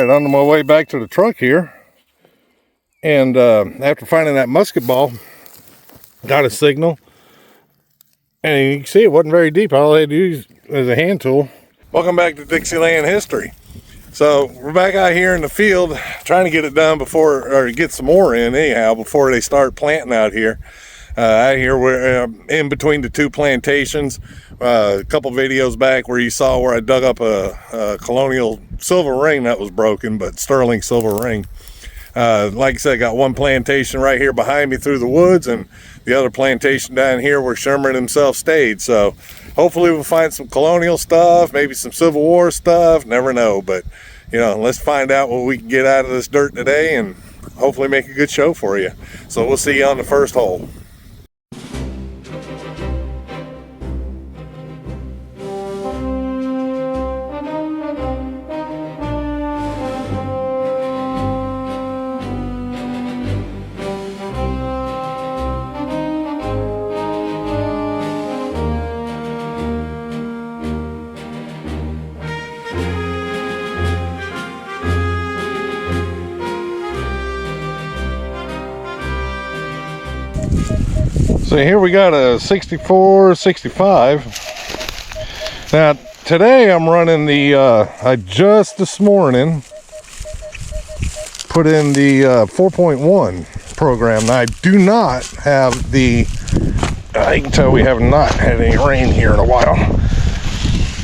Alright, on my way back to the truck here, and after finding that musket ball, got a signal, and you can see it wasn't very deep. All I had to use was a hand tool. Welcome back to Dixieland History. So we're back out here in the field trying to get it done before, or get some more in anyhow, before they start planting out here. Out here we're in between the two plantations. A couple videos back where you saw where I dug up a Colonial silver ring that was broken, but sterling silver ring. Like I said, I got one plantation right here behind me through the woods, and the other plantation down here where Sherman himself stayed. So hopefully we'll find some Colonial stuff, maybe some Civil War stuff, never know. But you know, let's find out what we can get out of this dirt today and hopefully make a good show for you. So we'll see you on the first hole. So here we got a 64, 65. Now today I'm running the, I just this morning put in the 4.1 program. Now I do not have the, you can tell we have not had any rain here in a while.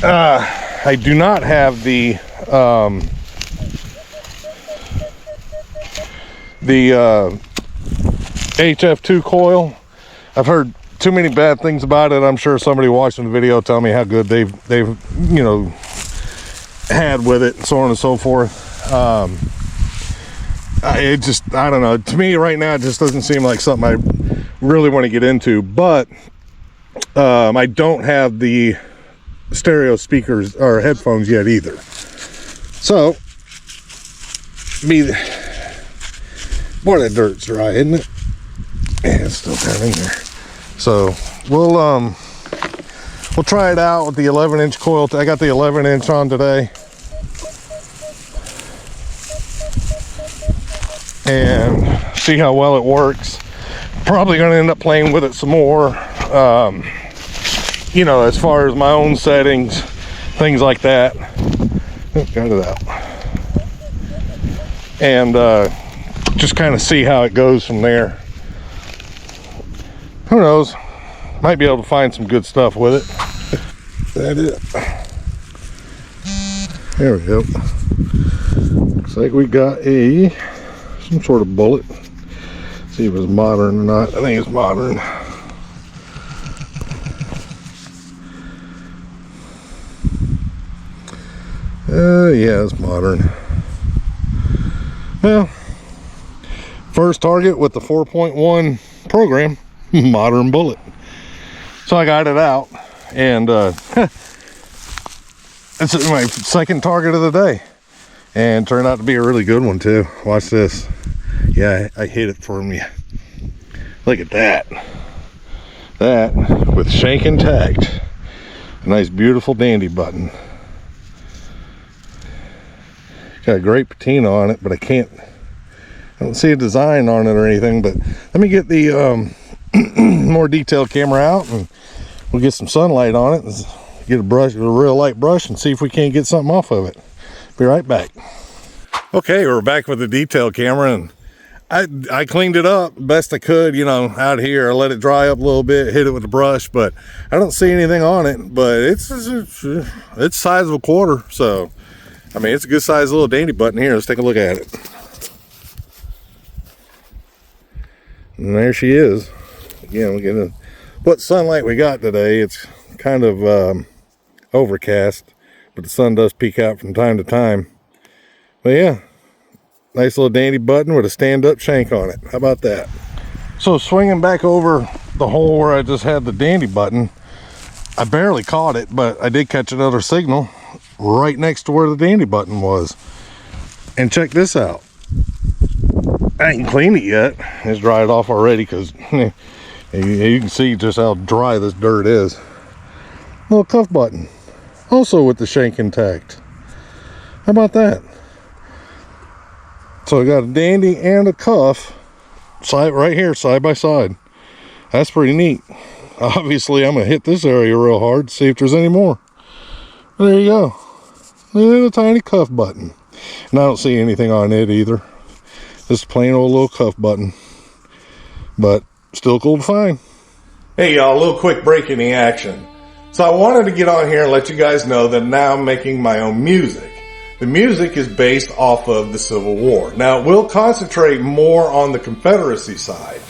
I do not have the HF2 coil. I've heard too many bad things about it. I'm sure somebody watching the video tell me how good they've you know had with it, and so on and so forth. I don't know. To me right now, it just doesn't seem like something I really want to get into. But I don't have the stereo speakers or headphones yet either. So, boy, that dirt's dry, isn't it? Yeah, it's still down in there. So we'll try it out with the 11-inch coil. I got the 11-inch on today, and see how well it works. Probably going to end up playing with it some more, you know, as far as my own settings, things like that. Got it out, and just kind of see how it goes from there. Who knows? Might be able to find some good stuff with it. That it. There we go. Looks like we got some sort of bullet. See if it's modern or not. I think it's modern. Yeah, it's modern. Well, first target with the 4.1 program. Modern bullet. So I got it out, and it's my second target of the day, and turned out to be a really good one too. Watch this. Yeah, I hit it from you. Look at that. That with shank intact. A nice beautiful dandy button. Got a great patina on it, but I don't see a design on it or anything. But let me get the more detailed camera out, and we'll get some sunlight on it, and get a real light brush, and see if we can't get something off of it. Be right back. Okay, we're back with the detail camera, and I cleaned it up best I could, you know, out here. I let it dry up a little bit, hit it with a brush, but I don't see anything on it. But it's size of a quarter, so I mean, it's a good size little dandy button here. Let's take a look at it. And there she is. Again, we're getting what sunlight we got today. It's kind of overcast, but the sun does peek out from time to time. But yeah, nice little dandy button with a stand-up shank on it. How about that? So swinging back over the hole where I just had the dandy button, I barely caught it, but I did catch another signal right next to where the dandy button was. And check this out. I ain't cleaned it yet. It's dried off already, because you can see just how dry this dirt is. Little cuff button, also with the shank intact. How about that? So I got a dandy and a cuff right here, side by side. That's pretty neat. Obviously, I'm gonna hit this area real hard to see if there's any more. There you go. Little tiny cuff button. And I don't see anything on it either. Just plain old little cuff button. But still cool to find. Hey y'all, a little quick break in the action. So I wanted to get on here and let you guys know that now I'm making my own music. The music is based off of the Civil War. Now it will concentrate more on the Confederacy side,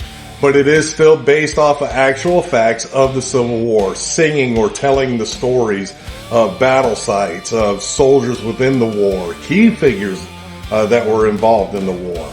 but it is still based off of actual facts of the Civil War, singing or telling the stories of battle sites, of soldiers within the war, key figures that were involved in the war,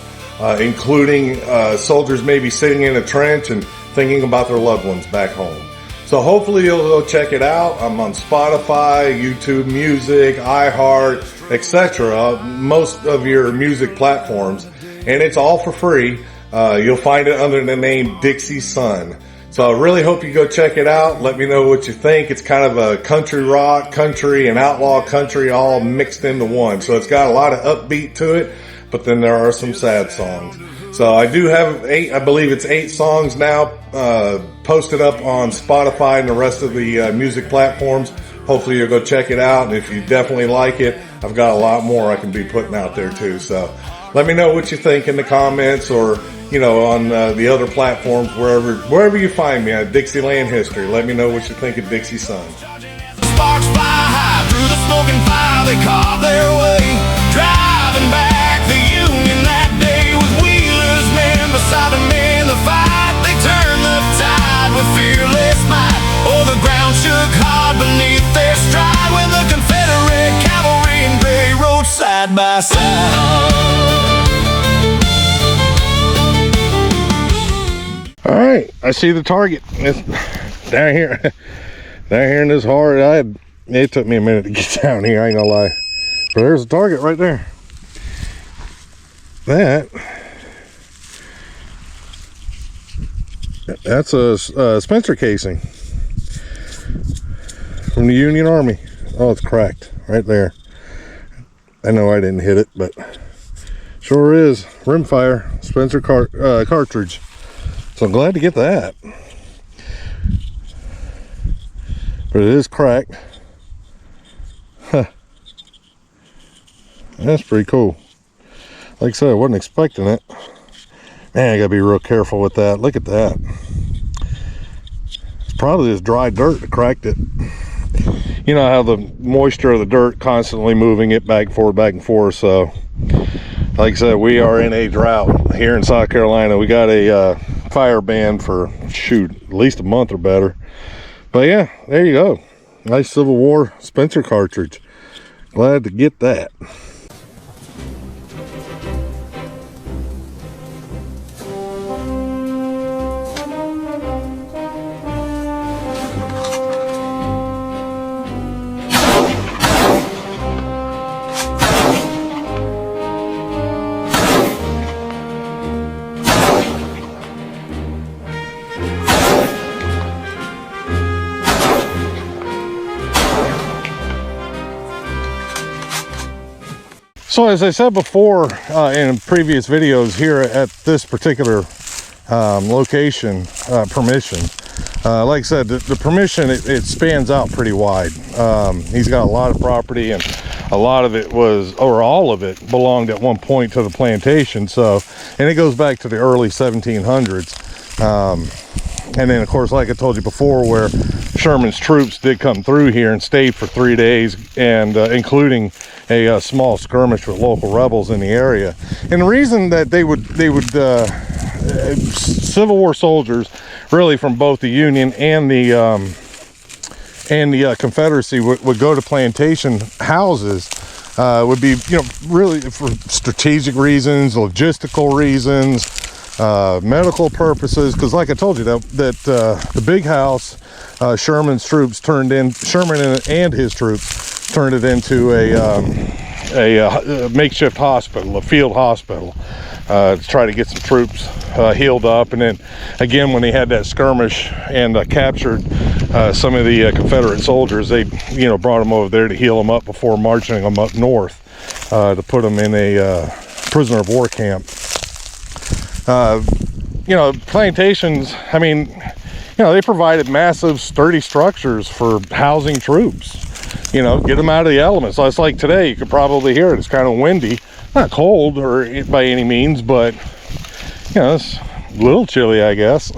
including soldiers maybe sitting in a trench and thinking about their loved ones back home. So hopefully you'll go check it out. I'm on Spotify, YouTube Music, iHeart, etc. Most of your music platforms, and it's all for free. You'll find it under the name Dixie Sun. So I really hope you go check it out. Let me know what you think. It's kind of a country rock, country, and outlaw country all mixed into one. So it's got a lot of upbeat to it, but then there are some sad songs. So I do have I believe it's 8 songs now posted up on Spotify and the rest of the music platforms. Hopefully you'll go check it out. And if you definitely like it, I've got a lot more I can be putting out there too. So let me know what you think in the comments, or on the other platforms, wherever you find me at DixieLand History. Let me know what you think of Dixie Sun. Sparks fly high through the smoking fire, they carve their way, driving back the Union that day with wheelers men beside them in the fight. They turn the tide with fearless might. Oh, the ground shook hard beneath their stride when the Confederate cavalry and gray rode side by side. All right, I see the target. It's down here, down here in this hard. It took me a minute to get down here, I ain't gonna lie. But there's a target right there. That's a Spencer casing from the Union Army. Oh, it's cracked right there. I know I didn't hit it, but sure is. Rimfire Spencer cartridge. So I'm glad to get that. But it is cracked. Huh. That's pretty cool. Like I said, I wasn't expecting it. Man, I gotta be real careful with that. Look at that. It's probably just dry dirt that cracked it. You know how the moisture of the dirt constantly moving it back and forth. So like I said, we are in a drought here in South Carolina. We got a fire ban for at least a month or better. But yeah, there you go. Nice Civil War Spencer cartridge. Glad to get that. So as I said before in previous videos, here at this particular location, permission, like I said, the permission, it spans out pretty wide. He's got a lot of property, and a lot of it or all of it belonged at one point to the plantation. So, and it goes back to the early 1700s. And then of course, like I told you before, where Sherman's troops did come through here and stayed for 3 days, and including a small skirmish with local rebels in the area. And the reason that they would Civil War soldiers, really from both the Union and the Confederacy, would go to plantation houses, would be, really for strategic reasons, logistical reasons, medical purposes. Because like I told you, that the big house, Sherman's troops Sherman and his troops turned it into a makeshift hospital, a field hospital, to try to get some troops healed up. And then again, when they had that skirmish and captured some of the Confederate soldiers, they brought them over there to heal them up before marching them up north, to put them in a prisoner of war camp. You know, plantations, I mean, you know, they provided massive sturdy structures for housing troops. You know, get them out of the elements. So it's like today, you could probably hear it. It's kind of windy, not cold or by any means, but you know, it's a little chilly, I guess.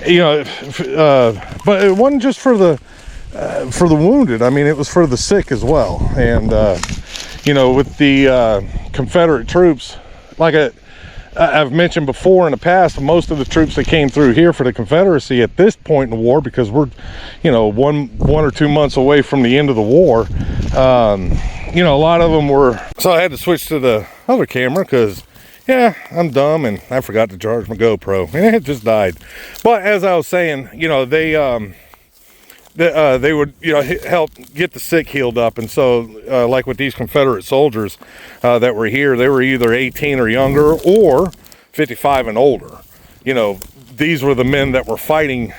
You know, but it wasn't just for the wounded. I mean, it was for the sick as well. And you know, with the Confederate troops, like I've mentioned before in the past, most of the troops that came through here for the Confederacy at this point in the war, because we're, you know, one or 2 months away from the end of the war, you know, a lot of them were. So I had to switch to the other camera because, yeah, I'm dumb and I forgot to charge my GoPro and it just died. But as I was saying, you know, they would, you know, help get the sick healed up. And so like with these Confederate soldiers that were here, they were either 18 or younger or 55 and older. You know, these were the men that were fighting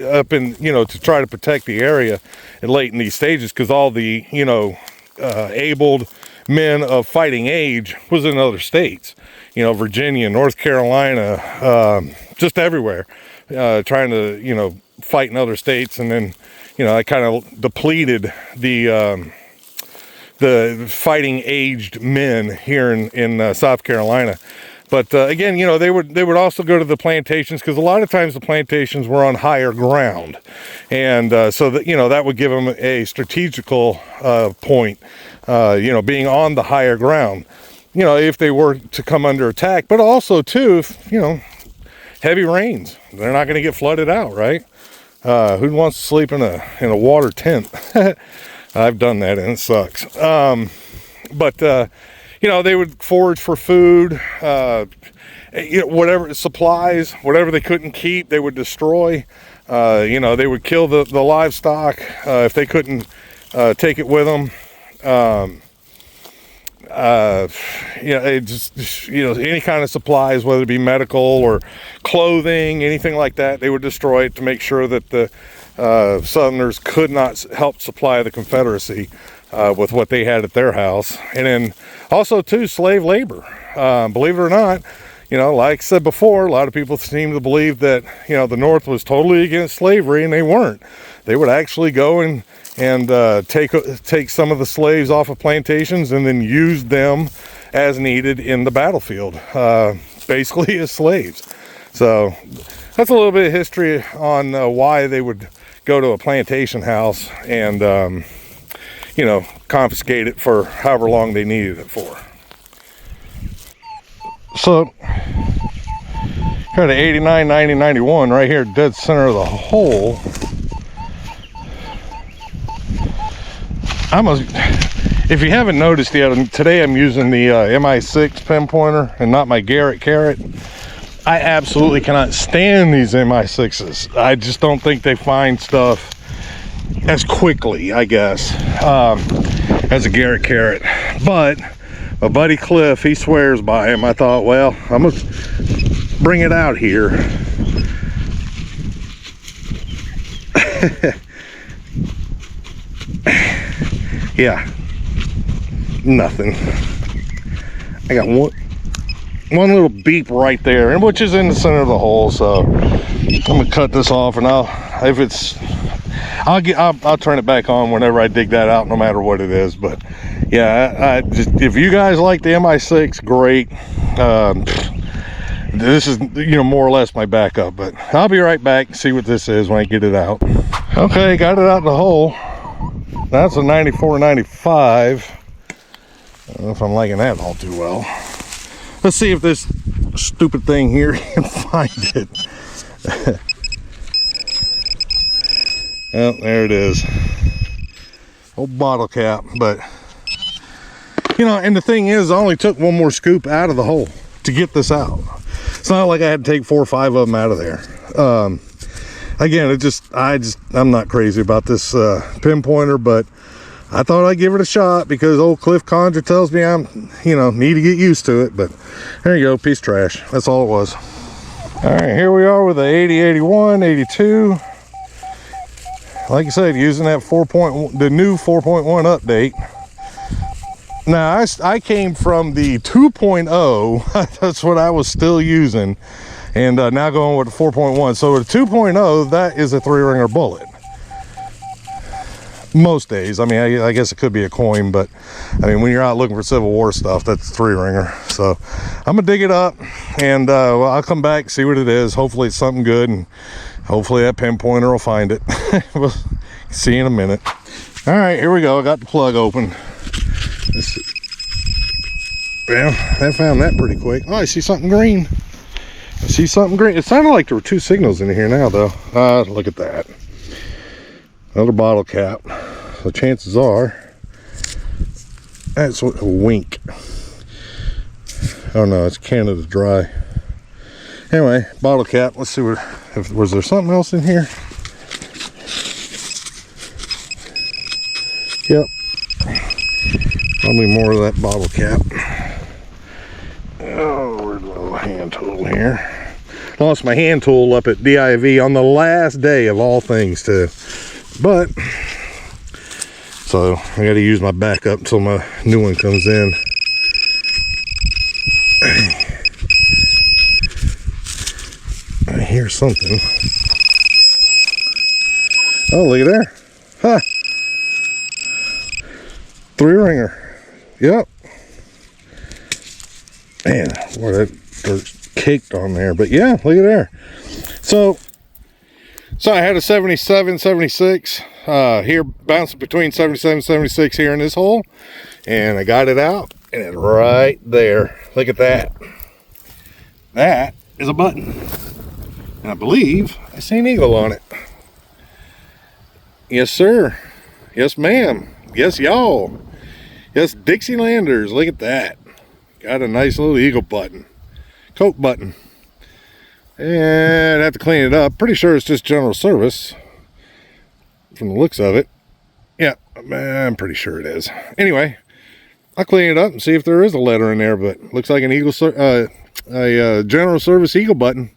up in, you know, to try to protect the area and late in these stages, because all the, you know, abled men of fighting age was in other states, you know, Virginia, North Carolina, just everywhere, trying to, you know, fight in other states. And then, you know, I kind of depleted the fighting aged men here in South Carolina. But again, you know, they would also go to the plantations, because a lot of times the plantations were on higher ground, and so that, you know, that would give them a strategical point, you know, being on the higher ground, you know, if they were to come under attack. But also too, if, you know, heavy rains, they're not going to get flooded out, right? Who wants to sleep in a water tent? I've done that and it sucks. But you know, they would forage for food, you know, whatever supplies, whatever they couldn't keep, they would destroy. You know, they would kill the livestock if they couldn't take it with them. You know, it just, you know, any kind of supplies, whether it be medical or clothing, anything like that, they would destroy it to make sure that the Southerners could not help supply the Confederacy with what they had at their house. And then also too, slave labor. Believe it or not, you know, like I said before, a lot of people seem to believe that, you know, the North was totally against slavery, and they weren't. They would actually go and take some of the slaves off of plantations and then use them as needed in the battlefield, basically as slaves. So that's a little bit of history on why they would go to a plantation house and you know, confiscate it for however long they needed it for. So kind of 89, 90, 91 right here, dead center of the hole. If you haven't noticed yet, today I'm using the MI6 pinpointer and not my Garrett Carrot. I absolutely cannot stand these MI6s. I just don't think they find stuff as quickly, I guess, as a Garrett Carrot. But my buddy Cliff, he swears by him. I thought, well, I'm gonna bring it out here. Yeah, nothing. I got one little beep right there, and which is in the center of the hole. So I'm gonna cut this off, and I'll turn it back on whenever I dig that out, no matter what it is. But yeah, I just, if you guys like the MI6, great. This is, you know, more or less my backup, but I'll be right back and see what this is when I get it out. Okay, got it out in the hole. That's a 94, 95. I don't know if I'm liking that all too well. Let's see if this stupid thing here can find it. Oh, there it is. Old bottle cap. But, you know, and the thing is, I only took one more scoop out of the hole to get this out. It's not like I had to take 4 or 5 of them out of there. Again, I'm not crazy about this pinpointer, but I thought I'd give it a shot because old Cliff Conger tells me I'm, you know, need to get used to it. But there you go, piece of trash. That's all it was. All right, here we are with the 80, 81, 82. Like I said, using that the new 4.1 update. Now, I came from the 2.0. That's what I was still using. And now going with the 4.1. So with the 2.0, that is a 3-ringer bullet. Most days. I mean, I guess it could be a coin, but I mean, when you're out looking for Civil War stuff, that's a 3-ringer. So I'm gonna dig it up, and well, I'll come back, see what it is. Hopefully it's something good, and hopefully that pinpointer will find it. We'll see you in a minute. All right, here we go. I got the plug open. Well, I found that pretty quick. Oh, I see something green. I see something green. It sounded like there were 2 signals in here now, though. Look at that. Another bottle cap. So chances are that's what a wink. Oh no, it's Canada Dry. Anyway, bottle cap. Let's see what was there something else in here? Yep. Probably more of that bottle cap. Oh, where's the little hand tool here? Lost my hand tool up at DIV on the last day of all things too. But so I got to use my backup until my new one comes in. I hear something. Oh, look at there. Huh. 3-ringer. Yep. Man, boy, that dirt's caked on there. But yeah, look at there. So I had a 77, 76 here, bouncing between 77 and 76 here in this hole, and I got it out, and it's right there. Look at that. That is a button, and I believe I see an eagle on it. Yes, sir. Yes, ma'am. Yes, y'all. Yes, Dixielanders. Look at that. Got a nice little eagle button, coat button. And I have to clean it up. Pretty sure it's just general service from the looks of it. Yeah, I'm pretty sure it is. Anyway, I'll clean it up and see if there is a letter in there, but looks like an eagle, general service eagle button.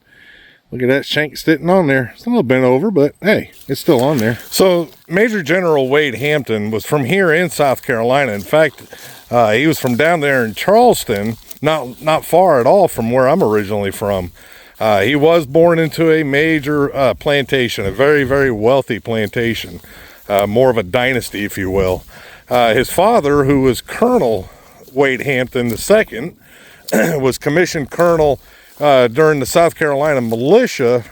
Look at that shank sitting on there. It's a little bent over, but hey, it's still on there. So Major General Wade Hampton was from here in South Carolina. In fact, he was from down there in Charleston, not far at all from where I'm originally from. He was born into a major plantation, a very, very wealthy plantation, more of a dynasty, if you will. His father, who was Colonel Wade Hampton II, was commissioned colonel during the South Carolina militia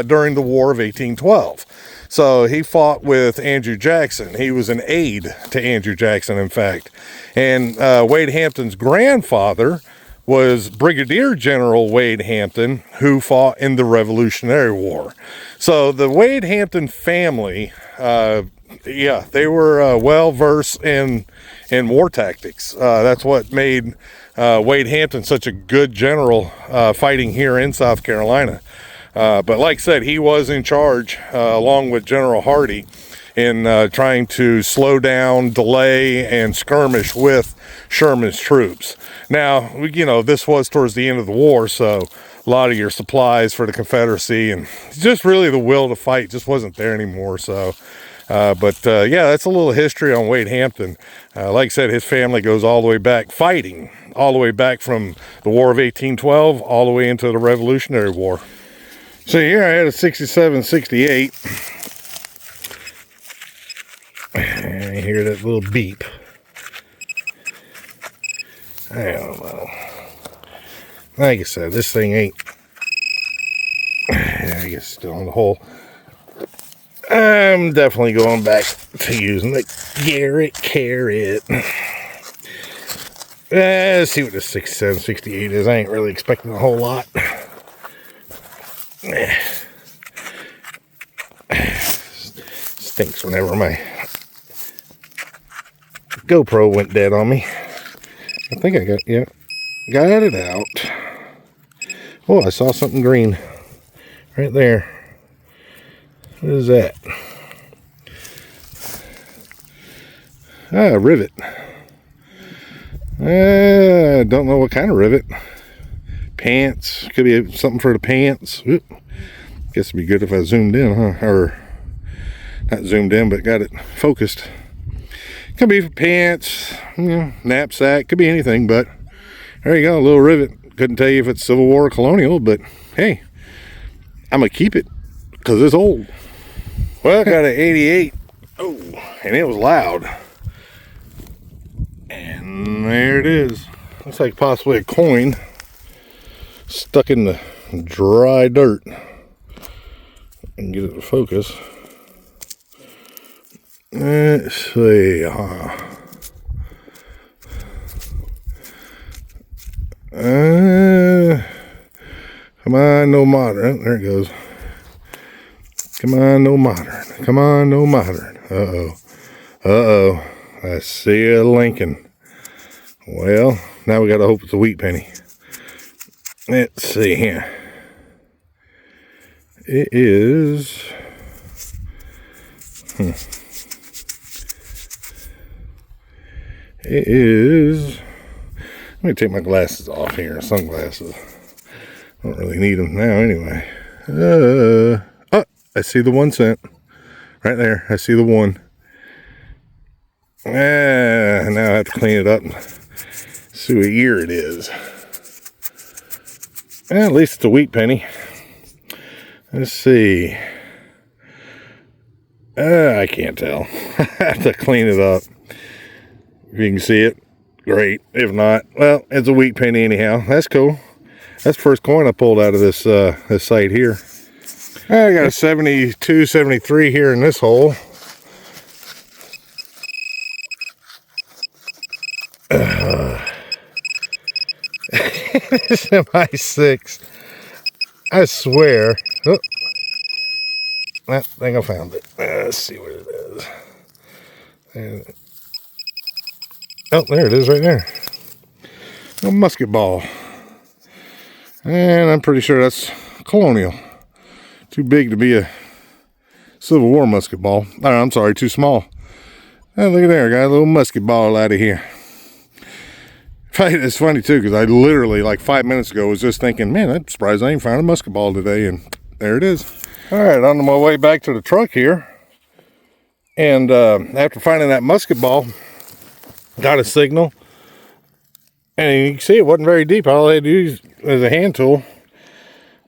during the War of 1812. So he fought with Andrew Jackson. He was an aide to Andrew Jackson, in fact. And Wade Hampton's grandfather was Brigadier General Wade Hampton, who fought in the Revolutionary War. So the Wade Hampton family, yeah, they were well versed in war tactics. That's what made Wade Hampton such a good general fighting here in South Carolina. But like I said, he was in charge along with General Hardee in trying to slow down, delay, and skirmish with Sherman's troops. Now, you know, this was towards the end of the war, so a lot of your supplies for the Confederacy and just really the will to fight just wasn't there anymore. So, yeah, that's a little history on Wade Hampton. Like I said, his family goes all the way back, fighting all the way back from the War of 1812 all the way into the Revolutionary War. So here I had a 67, 68. And I hear that little beep. I don't know. Like I said, this thing ain't, I guess still in the hole. I'm definitely going back to using the Garrett Carrot. Let's see what the 67, 68 is. I ain't really expecting a whole lot. Stinks whenever my GoPro went dead on me. I think I got it out. Oh, I saw something green right there. What is that? Rivet. I don't know what kind of rivet. Pants. Could be something for the pants. Oop. Guess it'd be good if I zoomed in, huh? Or not zoomed in, but got it focused. Could be for pants, you know, knapsack, could be anything, but there you go, a little rivet. Couldn't tell you if it's Civil War or Colonial, but hey, I'm gonna keep it because it's old. Well, I got an 88. Oh, and it was loud. And there it is. Looks like possibly a coin stuck in the dry dirt. And get it to focus. Let's see. Come on, no modern. There it goes. Come on, no modern. Come on, no modern. Uh-oh. Uh-oh. I see a Lincoln. Well, now we gotta hope it's a wheat penny. Let's see here. It is... It is... Let me take my glasses off here, sunglasses. Don't really need them now anyway. Oh, I see the 1 cent. Right there, I see the one. Now I have to clean it up and see what year it is. At least it's a wheat penny. Let's see. I can't tell. I have to clean it up. If you can see it, great. If not, well, it's a wheat penny anyhow. That's cool. That's the first coin I pulled out of this site here. I got a 72, 73 here in this hole. MI6. I swear. Oh, I think I found it. Let's see what it is. Oh, there it is right there. A musket ball. And I'm pretty sure that's Colonial. Too big to be a Civil War musket ball. Oh, I'm sorry, too small. Oh, look at there. I got a little musket ball out of here. It's funny too, because I literally, like 5 minutes ago, was just thinking, man, I'm surprised I ain't found a musket ball today, and there it is. All right, on my way back to the truck here, and after finding that musket ball, got a signal, and you can see it wasn't very deep. All I had to use was a hand tool.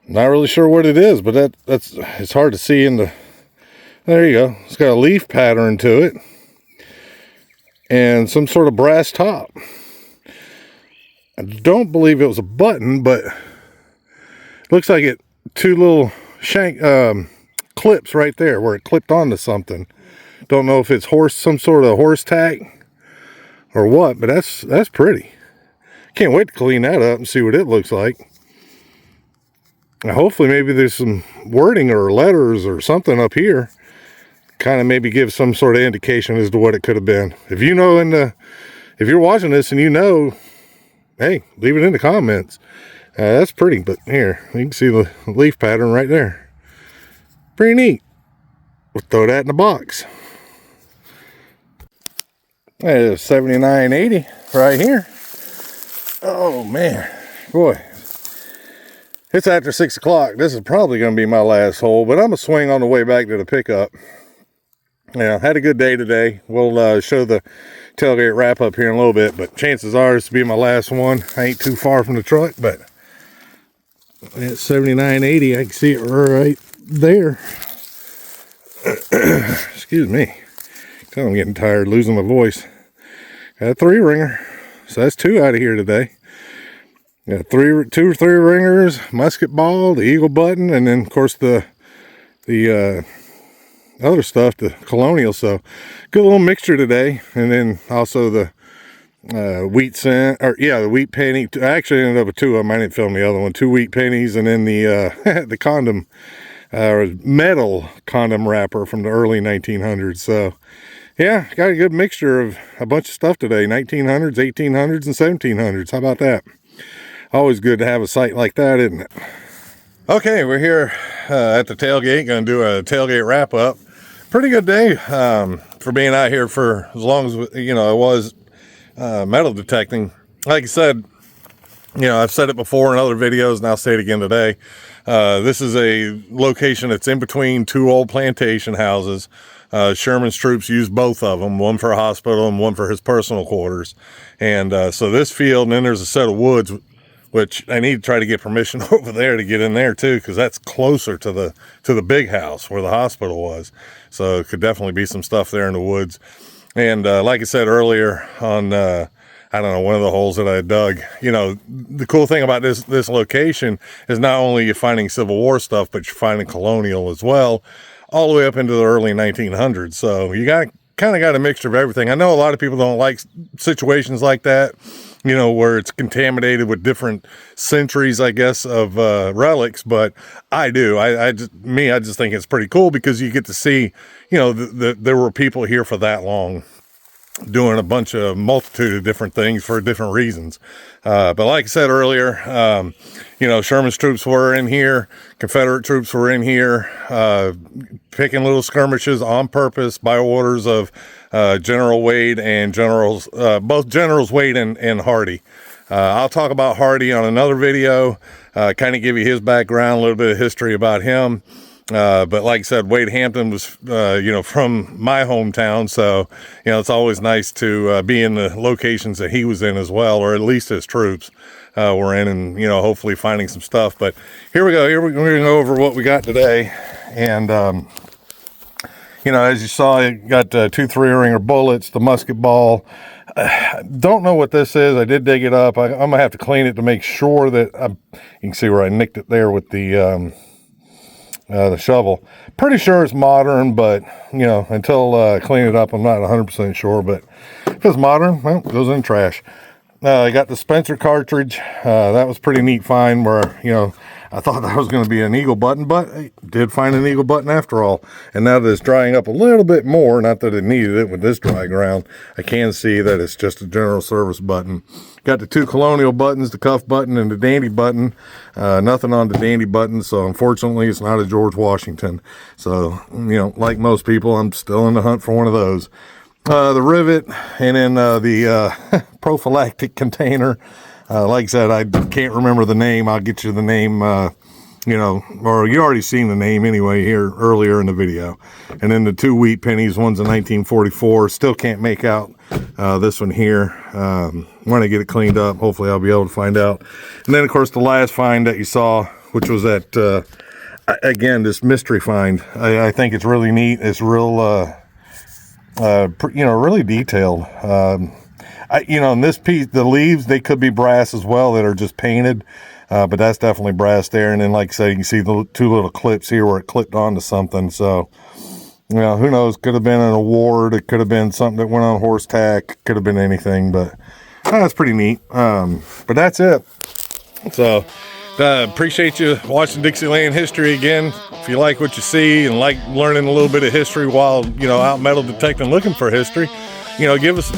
Not really sure what it is, but it's hard to see in the. There you go. It's got a leaf pattern to it, and some sort of brass top. I don't believe it was a button, but it looks like it. Two little shank clips right there where it clipped onto something. Don't know if it's some sort of horse tack or what, but that's pretty. Can't wait to clean that up and see what it looks like. Now, hopefully maybe there's some wording or letters or something up here. Kind of maybe give some sort of indication as to what it could have been. If you know if you're watching this and you know, hey, leave it in the comments. That's pretty, but here, you can see the leaf pattern right there. Pretty neat. We'll throw that in the box. That is 79.80 right here. Oh man, boy. It's after 6 o'clock. This is probably going to be my last hole, but I'm going to swing on the way back to the pickup. Yeah, had a good day today. We'll show the tailgate wrap up here in a little bit, but chances are it's to be my last one. I ain't too far from the truck, but at 79.80, I can see it right there. Excuse me. I'm getting tired, losing my voice. Got a 3-ringer, so that's 2 out of here today. Got 2 or 3 ringers, musket ball, the eagle button, and then of course the other stuff, the Colonial. So good little mixture today. And then also the wheat cent, or yeah, the wheat penny. I actually ended up with 2 of them. I didn't film the other one. 2 wheat pennies, and then the the condom metal condom wrapper from the early 1900s. So yeah, got a good mixture of a bunch of stuff today. 1900s, 1800s, and 1700s. How about that? Always good to have a site like that, isn't it? Okay, we're here at the tailgate. Going to do a tailgate wrap up. Pretty good day for being out here for as long as, you know, I was metal detecting. Like I said, You know, I've said it before in other videos, and I'll say it again today. This is a location that's in between two old plantation houses. Sherman's troops used both of them, one for a hospital and one for his personal quarters. And so this field, and then there's a set of woods, which I need to try to get permission over there to get in there too, because that's closer to the big house where the hospital was. So it could definitely be some stuff there in the woods. And like I said earlier on, I don't know, one of the holes that I dug, you know, the cool thing about this location is not only you're finding Civil War stuff, but you're finding colonial as well, all the way up into the early 1900s. So you kind of got a mixture of everything. I know a lot of people don't like situations like that, you know, where it's contaminated with different centuries, I guess, of relics, but I do. I just think it's pretty cool because you get to see, you know, there were people here for that long, doing a multitude of different things for different reasons. But like I said earlier, you know, Sherman's troops were in here, Confederate troops were in here, picking little skirmishes on purpose by orders of General Wade and both Generals Wade and Hardee. I'll talk about Hardee on another video, kind of give you his background, a little bit of history about him. But like I said, Wade Hampton was, you know, from my hometown. So, you know, it's always nice to be in the locations that he was in as well, or at least his troops were in, and, you know, hopefully finding some stuff. But here we go. We're going to go over what we got today. And, you know, as you saw, you got 2 3-ringer bullets, the musket ball. Don't know what this is. I did dig it up. I'm going to have to clean it to make sure that you can see where I nicked it there with the shovel. Pretty sure it's modern, but, you know, until I clean it up, I'm not 100% sure. But if it's modern, well, it goes in the trash. I got the Spencer cartridge. That was pretty neat find where, you know, I thought that was going to be an eagle button, but I did find an eagle button after all. And now that it's drying up a little bit more, not that it needed it with this dry ground, I can see that it's just a general service button. Got the 2 colonial buttons, the cuff button and the dandy button. Nothing on the dandy button, so unfortunately it's not a George Washington. So, you know, like most people, I'm still in the hunt for one of those. The rivet, and then the prophylactic container. Like I said, I can't remember the name. I'll get you the name, you know, or you already seen the name anyway here earlier in the video. And then the 2 wheat pennies, one's in 1944. Still can't make out this one here. When I get it cleaned up, hopefully I'll be able to find out. And then, of course, the last find that you saw, which was that, again, this mystery find. I think it's really neat. It's real, you know, really detailed. You know, in this piece, the leaves, they could be brass as well that are just painted, but that's definitely brass there. And then, like I said, you can see the 2 little clips here where it clipped onto something. So, you know, who knows? Could have been an award. It could have been something that went on horse tack. Could have been anything, but that's pretty neat. But that's it. So, appreciate you watching Dixieland History again. If you like what you see and like learning a little bit of history while, you know, out metal detecting, looking for history, you know, give us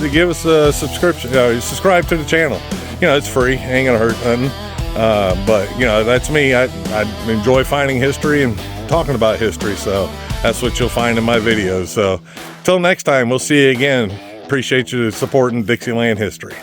a subscription, subscribe to the channel. You know, it's free, ain't gonna hurt nothing. But, you know, that's me. I enjoy finding history and talking about history, so that's what you'll find in my videos. So, till next time, we'll see you again. Appreciate you supporting Dixieland History.